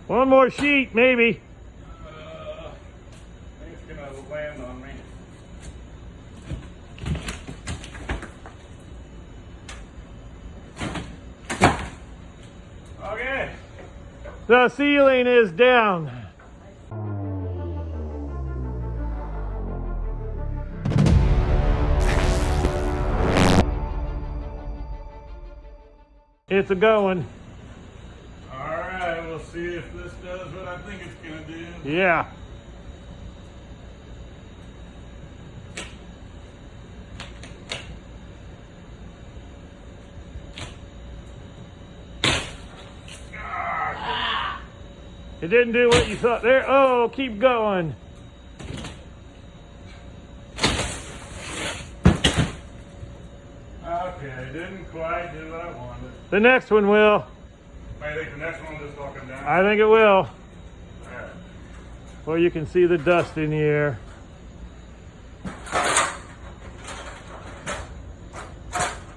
One more sheet, maybe. I think it's gonna land on me. Okay. The ceiling is down. It's a going. All right, we'll see if this does what I think it's gonna do. Yeah. It didn't do what you thought there. Oh, keep going. Okay, didn't quite do what I wanted. The next one will. I think the next one just all come down. I think it will. All right. Well, you can see the dust in the air.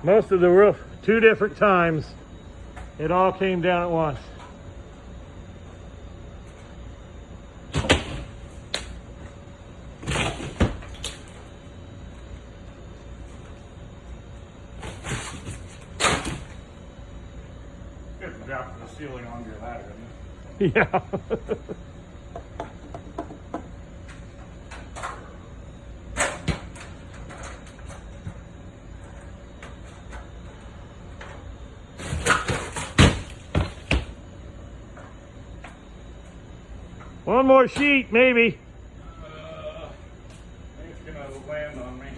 Most of the roof, 2 different times, it all came down at once. Good drop the ceiling onto your ladder, isn't it? Yeah. One more sheet, maybe. I think it's gonna land on me.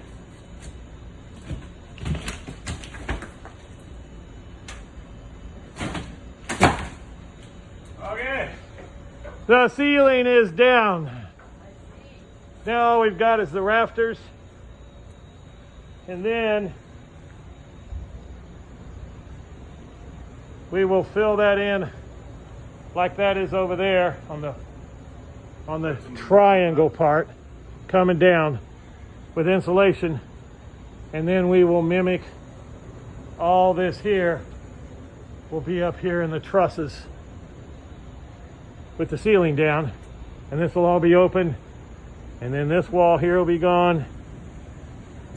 Okay. The ceiling is down. Now all we've got is the rafters. And then we will fill that in like that is over there on the triangle part coming down with insulation. And then we will mimic all this here will be up here in the trusses with the ceiling down, and this will all be open, and then this wall here will be gone,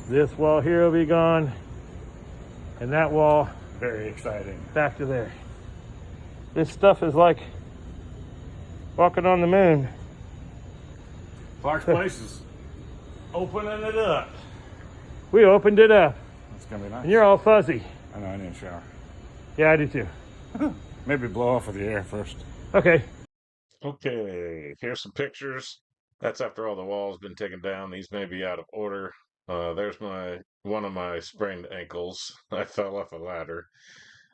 this wall here will be gone, and that wall Very exciting. back to there. This stuff is like walking on the moon. Clark's Place is opening it up. We opened it up, That's gonna be nice. and you're all fuzzy. I know, I need a shower. Yeah, I do too. Maybe blow off with the air first. Okay. Okay, here's some pictures. That's after all the walls been taken down. These may be out of order. There's one of my sprained ankles. I fell off a ladder.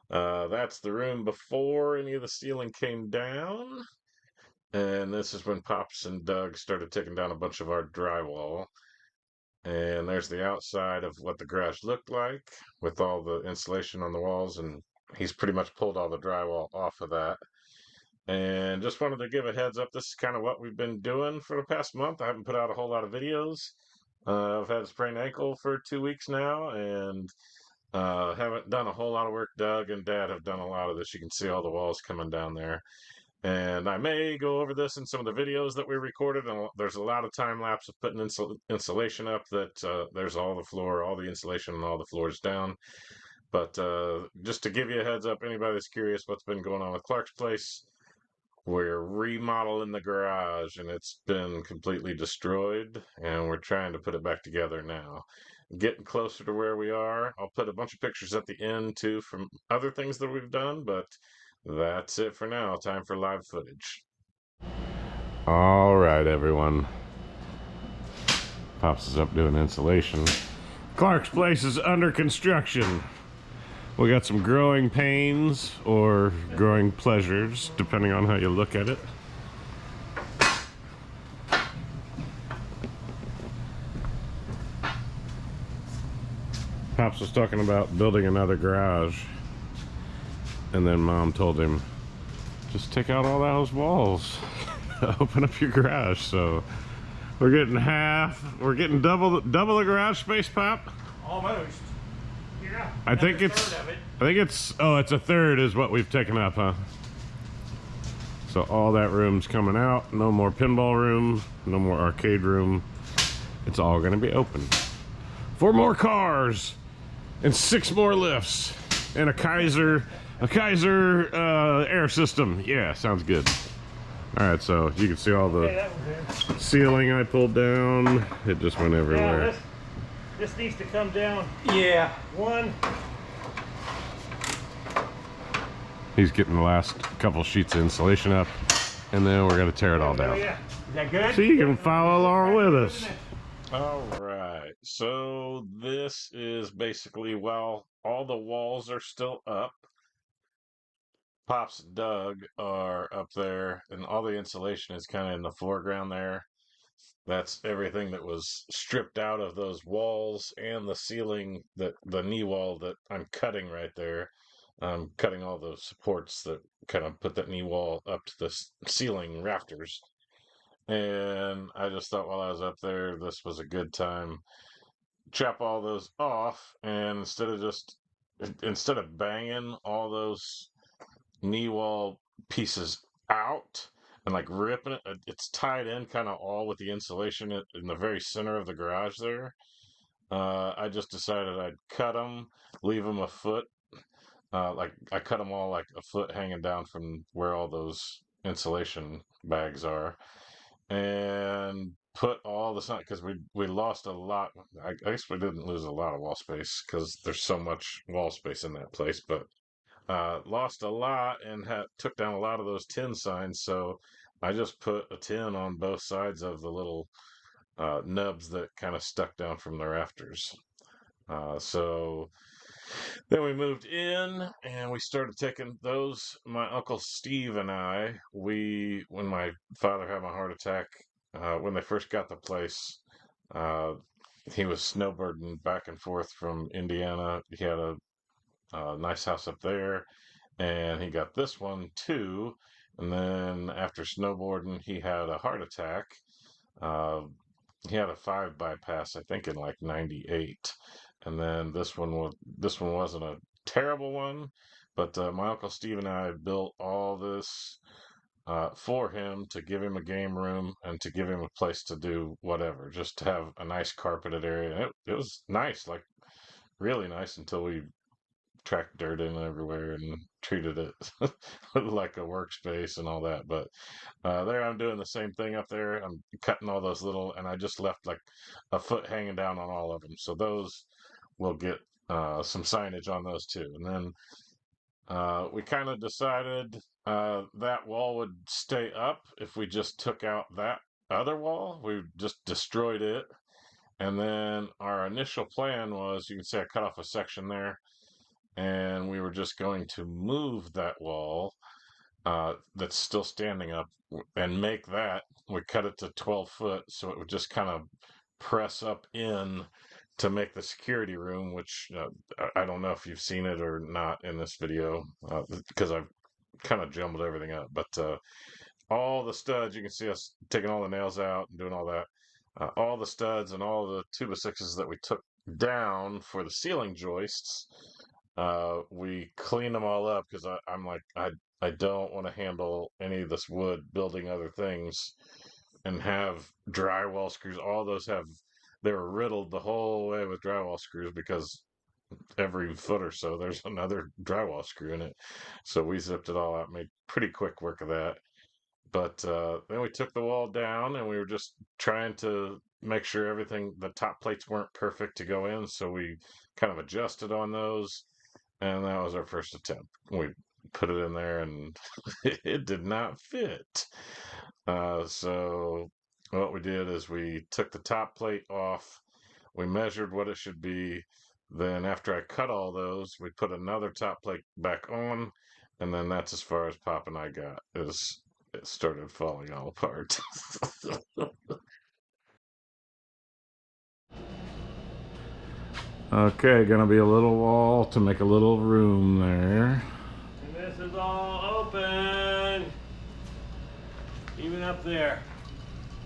That's the room before any of the ceiling came down. And this is when Pops and Doug started taking down a bunch of our drywall. And there's the outside of what the garage looked like with all the insulation on the walls. And he's pretty much pulled all the drywall off of that. And just wanted to give a heads up. This is kind of what we've been doing for the past month. I haven't put out a whole lot of videos. I've had a sprained ankle for 2 weeks now, and haven't done a whole lot of work. Doug and Dad have done a lot of this. You can see all the walls coming down there. And I may go over this in some of the videos that we recorded. And there's a lot of time lapse of putting insulation up that there's all the floor, all the insulation and all the floors down. But just to give you a heads up, anybody that's curious what's been going on with Clark's Place, we're remodeling the garage and it's been completely destroyed, and we're trying to put it back together now. Getting closer to where we are. I'll put a bunch of pictures at the end too from other things that we've done, but that's it for now. Time for live footage. All right, everyone. Pops is up doing insulation. Clark's Place is under construction. We got some growing pains or growing pleasures, depending on how you look at it. Pops was talking about building another garage, and then Mom told him, just take out all those walls, open up your garage. So we're getting double the garage space, Pop. Almost. Yeah. I think it's a third is what we've taken up, huh? So all that room's coming out. No more pinball room, no more arcade room. It's all gonna be open. 4 more cars and 6 more lifts and a Kaiser air system. Yeah, sounds good. All right, so you can see all the ceiling I pulled down. It just went everywhere. Yeah, this needs to come down. Yeah. One. He's getting the last couple sheets of insulation up, and then we're gonna tear it all down. Yeah. Is that good? So you can follow along with us. All right, so this is basically, while all the walls are still up, Pops and Doug are up there, and all the insulation is kind of in the foreground there. That's everything that was stripped out of those walls and the ceiling, the knee wall that I'm cutting right there. I'm cutting all the supports that kind of put that knee wall up to the ceiling rafters. And I just thought while I was up there, this was a good time. Chop all those off, and instead of banging all those knee wall pieces out and like ripping it, it's tied in kind of all with the insulation in the very center of the garage there. I just decided I'd cut them, leave them a foot. Like I cut them all like a foot hanging down from where all those insulation bags are, and put all the sun, because we lost a lot. I guess we didn't lose a lot of wall space because there's so much wall space in that place, but lost a lot and took down a lot of those tin signs. So I just put a tin on both sides of the little nubs that kind of stuck down from the rafters. So then we moved in and we started taking those. My Uncle Steve and I, when my father had my heart attack, when they first got the place, he was snowbirding back and forth from Indiana. He had a nice house up there, and he got this one too. And then after snowboarding, he had a heart attack. He had a 5 bypass, I think, in like '98. And then this one wasn't a terrible one, but my Uncle Steve and I built all this for him, to give him a game room and to give him a place to do whatever, just to have a nice carpeted area. And it was nice, like really nice, until we tracked dirt in everywhere and treated it like a workspace and all that. But there I'm doing the same thing up there. I'm cutting all those little, and I just left like a foot hanging down on all of them. So those will get some signage on those too. And then we kind of decided that wall would stay up if we just took out that other wall. We just destroyed it. And then our initial plan was, you can see I cut off a section there, and we were just going to move that wall that's still standing up and make that, we cut it to 12 foot, so it would just kind of press up in to make the security room, which I don't know if you've seen it or not in this video, because I've kind of jumbled everything up. But all the studs, you can see us taking all the nails out and doing all that. All the studs and all the 2x6s that we took down for the ceiling joists, we cleaned them all up, because I'm like, I don't want to handle any of this wood building other things and have drywall screws. All those they were riddled the whole way with drywall screws, because every foot or so there's another drywall screw in it. So we zipped it all out, made pretty quick work of that. But then we took the wall down, and we were just trying to make sure everything, the top plates weren't perfect to go in, so we kind of adjusted on those, and that was our first attempt. We put it in there, and it did not fit. So what we did is we took the top plate off, we measured what it should be, then after I cut all those, we put another top plate back on, and then that's as far as Pop and I got. It started falling all apart. Okay, gonna be a little wall to make a little room there. And this is all open, even up there.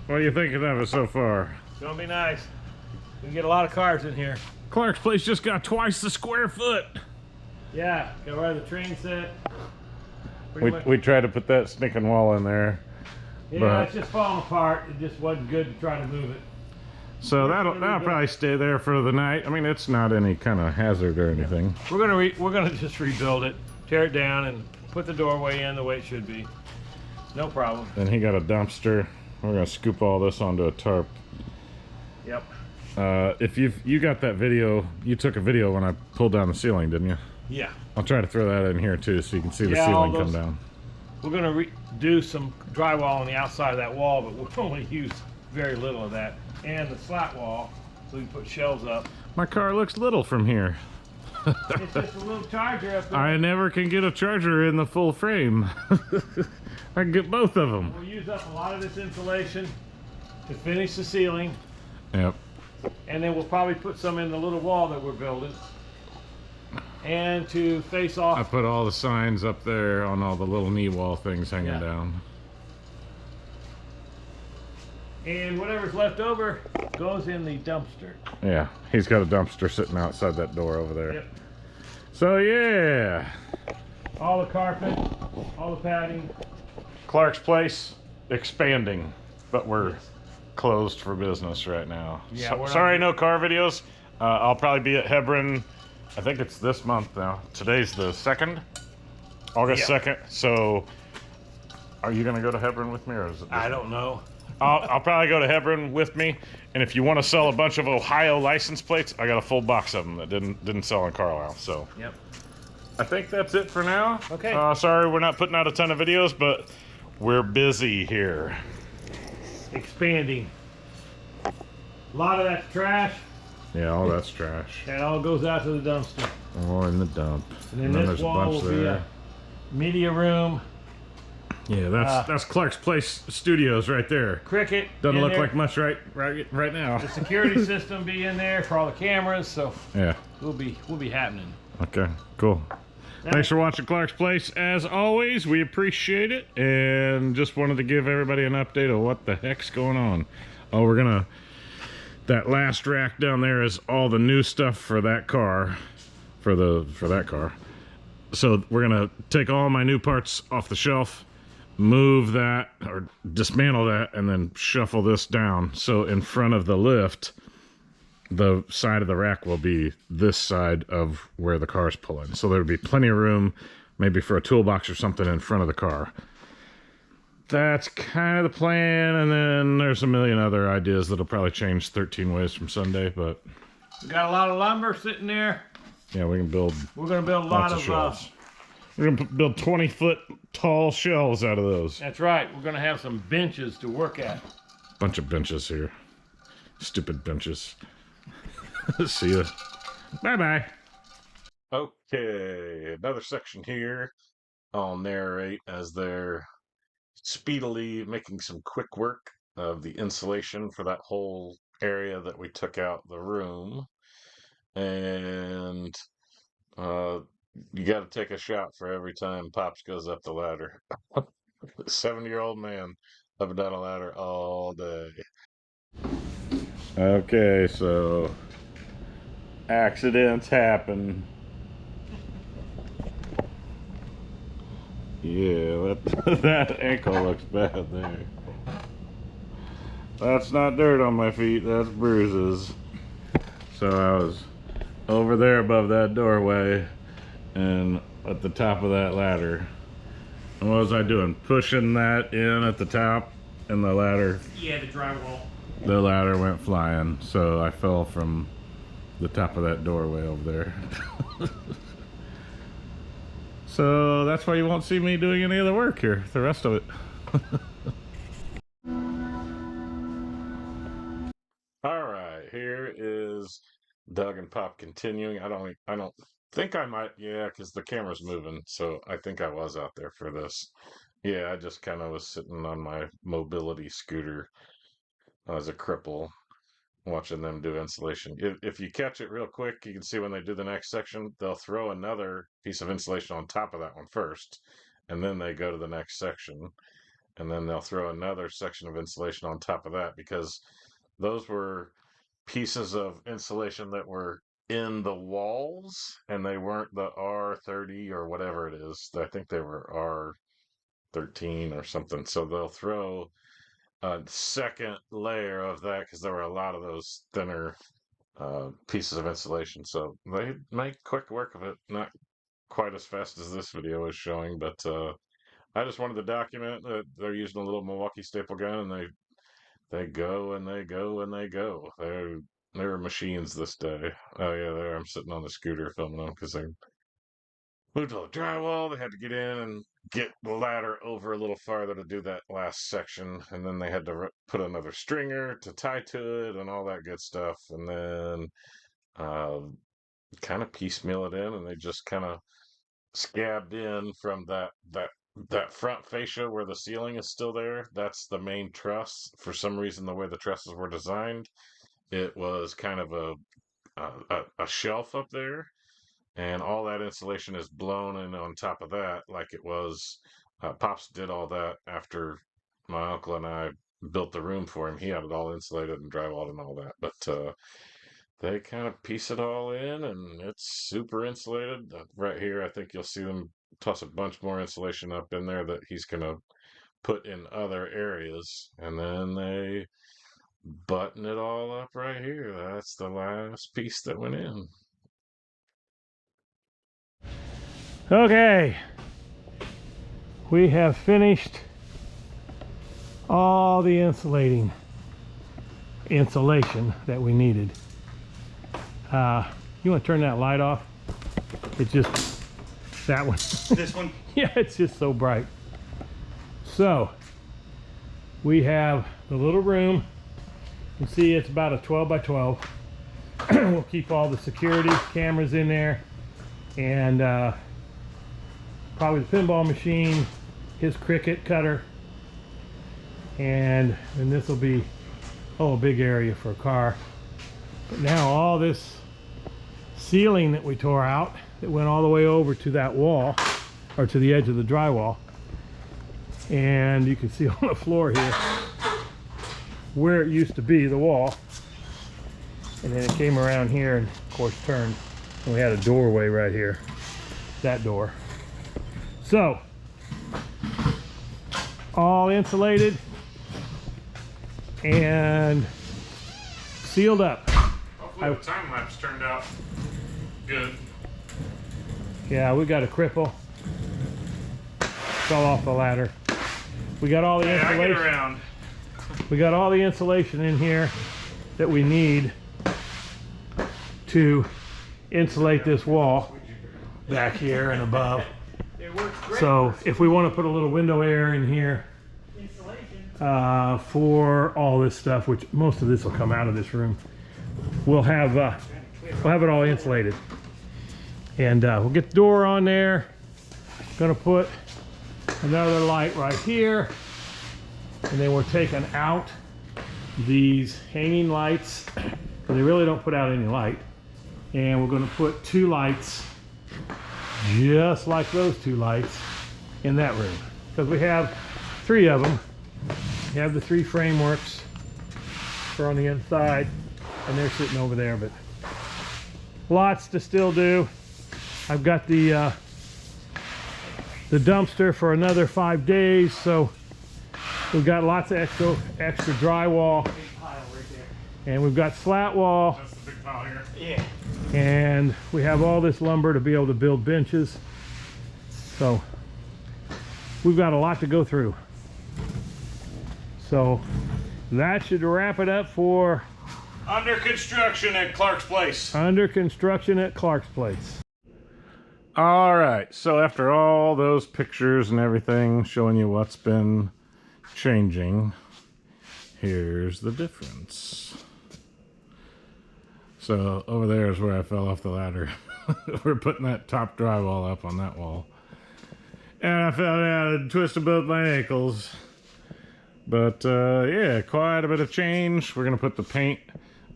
What are you thinking of it so far? It's gonna be nice. We can get a lot of cars in here. Clark's place just got twice the square foot. Yeah, got where the train set. We tried to put that stinking wall in there. Yeah, but it's just falling apart. It just wasn't good to try to move it. so that'll probably stay there for the night. I mean, it's not any kind of hazard or anything. We're gonna just rebuild it, tear it down, and put the doorway in the way it should be. No problem. Then he got a dumpster. We're gonna scoop all this onto a tarp. Yep. If you got that video, you took a video when I pulled down the ceiling, didn't you? Yeah. I'll try to throw that in here too, so you can see the ceiling come down. We're gonna do some drywall on the outside of that wall, but we'll only use very little of that, and the slat wall, so we can put shelves up. My car looks little from here. It's just a little charger up there. I never can get a charger in the full frame. I can get both of them. We'll use up a lot of this insulation to finish the ceiling. Yep. And then we'll probably put some in the little wall that we're building. And to face off. I put all the signs up there on all the little knee wall things hanging Yeah. down. And whatever's left over goes in the dumpster. Yeah, he's got a dumpster sitting outside that door over there. Yep. So yeah. All the carpet, all the padding. Clark's place expanding, but we're closed for business right now. Yeah, So, we're not- sorry, no car videos. I'll probably be at Hebron. I think it's this month now. Today's the 2nd, August 2nd. So, are you gonna go to Hebron with me, or is it? I don't know. I'll probably go to Hebron with me. And if you want to sell a bunch of Ohio license plates, I got a full box of them that didn't sell in Carlisle. So. Yep. I think that's it for now. Okay. Sorry we're not putting out a ton of videos, but we're busy here. Expanding. A lot of that's trash. Yeah, all that's trash. That all goes out to the dumpster. All in the dump. And then there's this a wall bunch will be a media room. Yeah, that's Clark's Place Studios right there. Cricket. Doesn't in look there. like much right now. The security system be in there for all the cameras, so Yeah. we'll be happening. Okay, cool. Thanks for watching Clark's Place. As always, we appreciate it. And just wanted to give everybody an update of what the heck's going on. Oh, that last rack down there is all the new stuff for that car. For that car. So we're gonna take all my new parts off the shelf, move that, or dismantle that, and then shuffle this down. So in front of the lift, the side of the rack will be this side of where the car's pulling. So there'll be plenty of room, maybe for a toolbox or something in front of the car. That's kind of the plan, and then there's a million other ideas that'll probably change 13 ways from Sunday, but We got a lot of lumber sitting there. yeah, we can build We're gonna build a lot lots of of shelves. We're gonna build 20-foot tall shelves out of those. that's right. We're gonna have some benches to work at. Bunch of benches here. Stupid benches. See ya. Bye-bye. Okay, another section here. I'll narrate as they're speedily making some quick work of the insulation for that whole area that we took out the room. And you got to take a shot for every time Pops goes up the ladder. 70-year-old man up and down a ladder all day. Okay, so accidents happen. Yeah, that ankle looks bad there. That's not dirt on my feet, that's bruises. So I was over there above that doorway and at the top of that ladder. And what was I doing? Pushing that in at the top, and the ladder went flying. So I fell from the top of that doorway over there. So that's why you won't see me doing any of the work here, the rest of it. All right, here is Doug and Pop continuing. I don't think I might, yeah, because the camera's moving, so I think I was out there for this. Yeah, I just kind of was sitting on my mobility scooter as a cripple, watching them do insulation. If you catch it real quick, you can see when they do the next section, they'll throw another piece of insulation on top of that one first, and then they go to the next section, and then they'll throw another section of insulation on top of that, because those were pieces of insulation that were in the walls, and they weren't the R30 or whatever it is. I think they were 13 or something. So they'll throw a second layer of that because there were a lot of those thinner pieces of insulation. So they make quick work of it. Not quite as fast as this video is showing, but I just wanted to document that they're using a little Milwaukee staple gun, and they go and they go and they go. They're machines this day. Oh yeah, there I'm sitting on the scooter filming them because they moved all the drywall. They had to get in and get the ladder over a little farther to do that last section, and then they had to put another stringer to tie to it and all that good stuff, and then kind of piecemeal it in, and they just kind of scabbed in from that front fascia where the ceiling is still there. That's the main truss. For some reason, the way the trusses were designed, it was kind of a shelf up there, and all that insulation is blown in on top of that, like it was. Pops did all that after my uncle and I built the room for him. He had it all insulated and drywalled and all that, but they kind of piece it all in, and it's super insulated. Right here, I think you'll see them toss a bunch more insulation up in there that he's going to put in other areas, and then they button it all up right here. That's the last piece that went in. Okay, we have finished all the insulation that we needed. You want to turn that light off? It's just that one. This one? Yeah, it's just so bright. So we have the little room. You can see it's about a 12 by 12. We'll keep all the security cameras in there, and probably the pinball machine, his cricket cutter, and then this will be a big area for a car. But now all this ceiling that we tore out, that went all the way over to that wall, or to the edge of the drywall, and you can see on the floor here where it used to be, the wall, and then it came around here and of course turned, and we had a doorway right here, that door. So all insulated and sealed up. Hopefully the time lapse turned out good. Yeah, we got a cripple. Fell off the ladder. We got all the insulation. I get around. We got all the insulation in here that we need to insulate this wall back here and above. So if we want to put a little window air in here for all this stuff, which most of this will come out of this room, we'll have it all insulated. And we'll get the door on there. Gonna put another light right here, and then we're taking out these hanging lights. They really don't put out any light, and we're going to put two lights just like those two lights in that room, because we have three of them. We have the three frameworks for on the inside, and they're sitting over there, but lots to still do. I've got the dumpster for another 5 days, so we've got lots of extra drywall, and we've got slat wall. That's the big pile here. Yeah. And we have all this lumber to be able to build benches. So we've got a lot to go through. So that should wrap it up for Under construction at Clark's place. under construction at Clark's place. All right, so after all those pictures and everything showing you what's been changing, here's the difference. So over there is where I fell off the ladder. We're putting that top drywall up on that wall, and I fell down and twisted both my ankles. But yeah, quite a bit of change. We're gonna put the paint,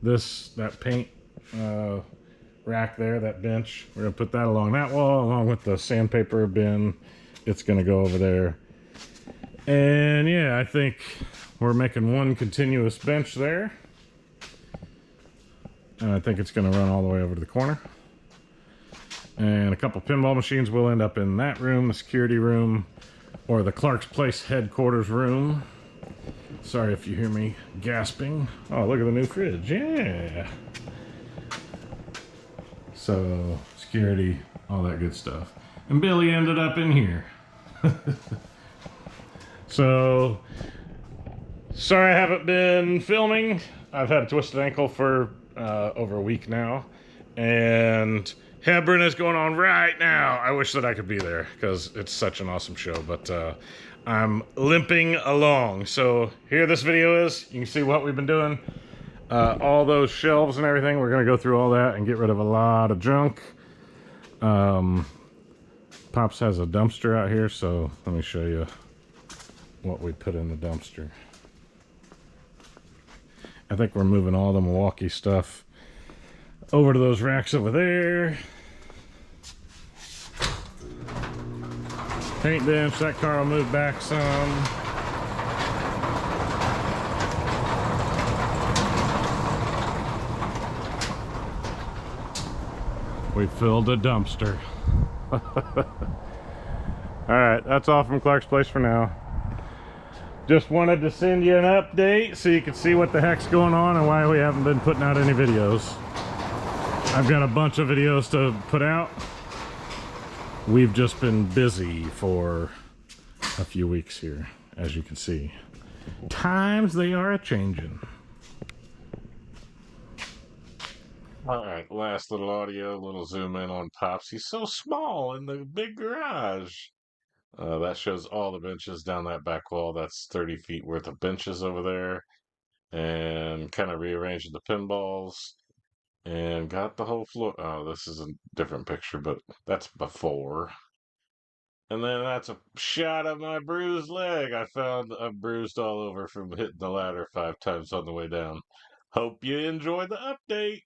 that paint rack there, that bench, we're gonna put that along that wall, along with the sandpaper bin. It's gonna go over there. And yeah, I think we're making one continuous bench there, and I think it's gonna run all the way over to the corner. And a couple pinball machines will end up in that room, the security room. or the Clark's Place headquarters room. Sorry if you hear me gasping. Oh, look at the new fridge. Yeah. So, security, all that good stuff. And Billy ended up in here. So, sorry I haven't been filming. I've had a twisted ankle for over a week now. And Hebron is going on right now. I wish that I could be there because it's such an awesome show, but I'm limping along. So here this video is. You can see what we've been doing. All those shelves and everything. We're going to go through all that and get rid of a lot of junk. Pops has a dumpster out here, so let me show you what we put in the dumpster. I think we're moving all the Milwaukee stuff over to those racks over there. Paint bench, that car will move back some. We filled a dumpster. Alright, that's all from Clark's Place for now. Just wanted to send you an update so you can see what the heck's going on and why we haven't been putting out any videos. I've got a bunch of videos to put out. We've just been busy for a few weeks here, as you can see. Times they are a-changing. Alright, last little audio, little zoom in on Pops. He's so small in the big garage. That shows all the benches down that back wall. That's 30 feet worth of benches over there. And kind of rearranging the pinballs. And got the whole floor. Oh, this is a different picture, but that's before. And then that's a shot of my bruised leg. I found I'm bruised all over from hitting the ladder 5 times on the way down. Hope you enjoy the update.